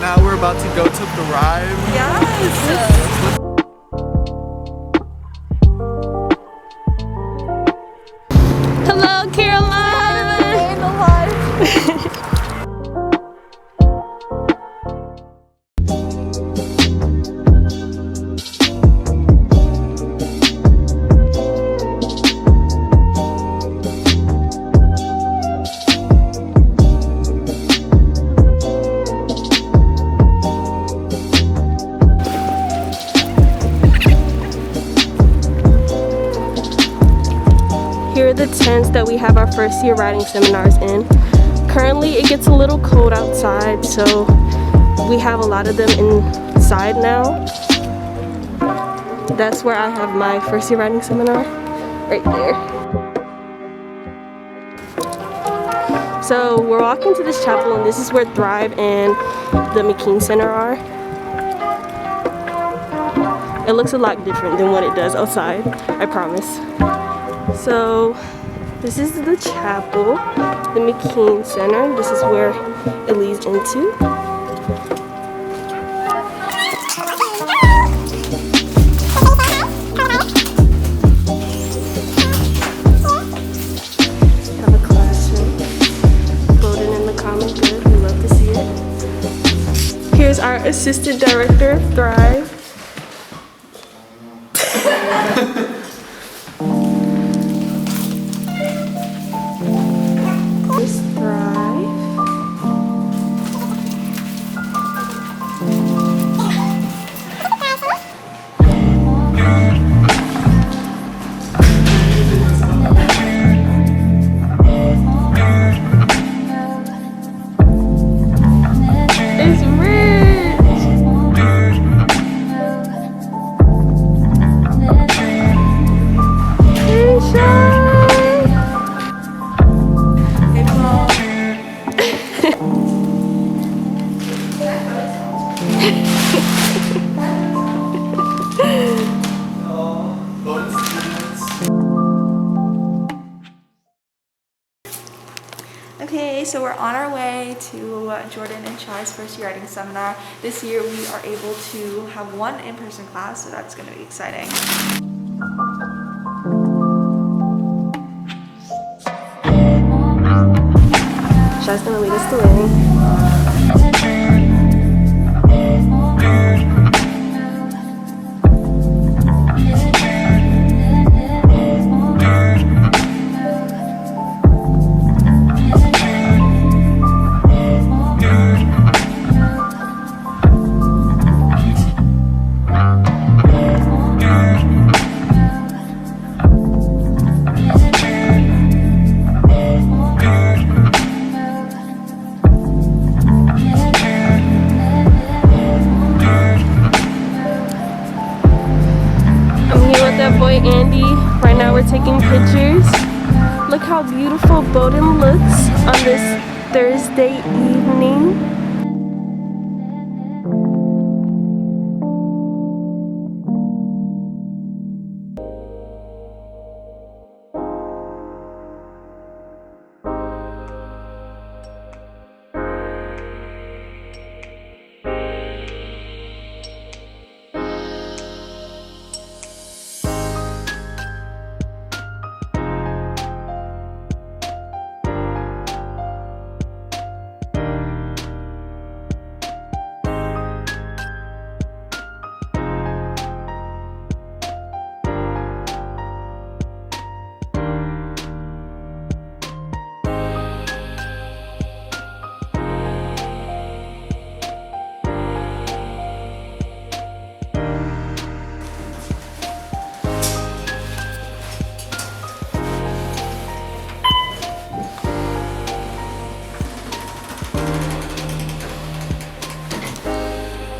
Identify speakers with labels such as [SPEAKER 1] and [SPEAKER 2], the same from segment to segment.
[SPEAKER 1] now we're about to go to Thrive.
[SPEAKER 2] Yes! Hello, Caroline! Here are the tents that we have our first year riding seminars in. Currently it gets a little cold outside, so we have a lot of them inside now. That's where I have my first year riding seminar, right there. So we're walking to this chapel, and this is where Thrive and the McKean Center are. It looks a lot different than what it does outside, I promise. So this is the chapel, the McKean Center. This is where it leads into. Have a classroom. Bowdoin in the common good. We love to see it. Here's our assistant director of Thrive.
[SPEAKER 3] Okay, so we're on our way to Jordan and Chai's first year writing seminar. This year we are able to have one in-person class, so that's going to be exciting.
[SPEAKER 2] Chai's going to lead us to learning. Andy. Right now we're taking pictures. Look how beautiful Bowdoin looks on this Thursday evening.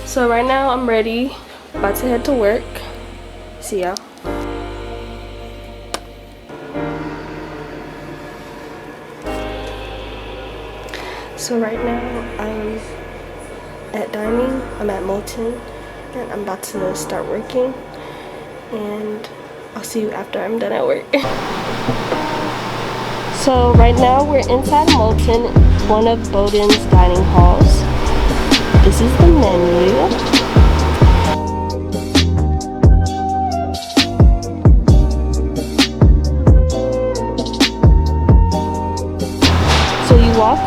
[SPEAKER 2] So right now I'm ready, about to head to work. See ya. So right now I'm at dining, I'm at Moulton, and I'm about to start working, and I'll see you after I'm done at work. So right now we're inside Moulton, one of Bowdoin's dining halls. This is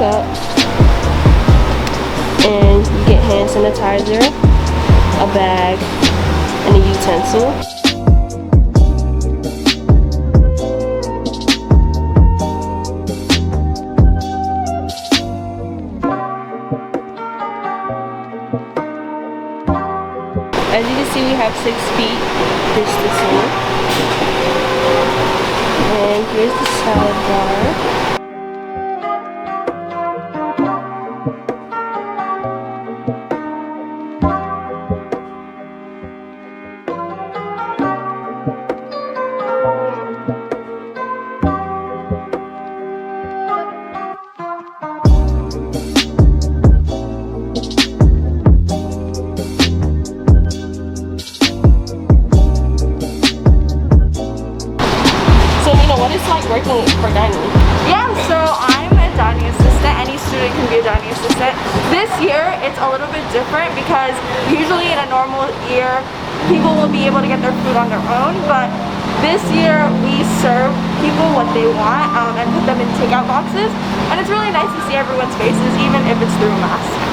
[SPEAKER 2] cup, and you get hand sanitizer, a bag, and a utensil. As you can see, we have 6 feet distancing. And here's the salad bar. What is like working for dining?
[SPEAKER 3] Yeah, so I'm a dining assistant. Any student can be a dining assistant. This year, it's a little bit different because usually in a normal year, people will be able to get their food on their own, but this year we serve people what they want and put them in takeout boxes, and it's really nice to see everyone's faces, even if it's through a mask.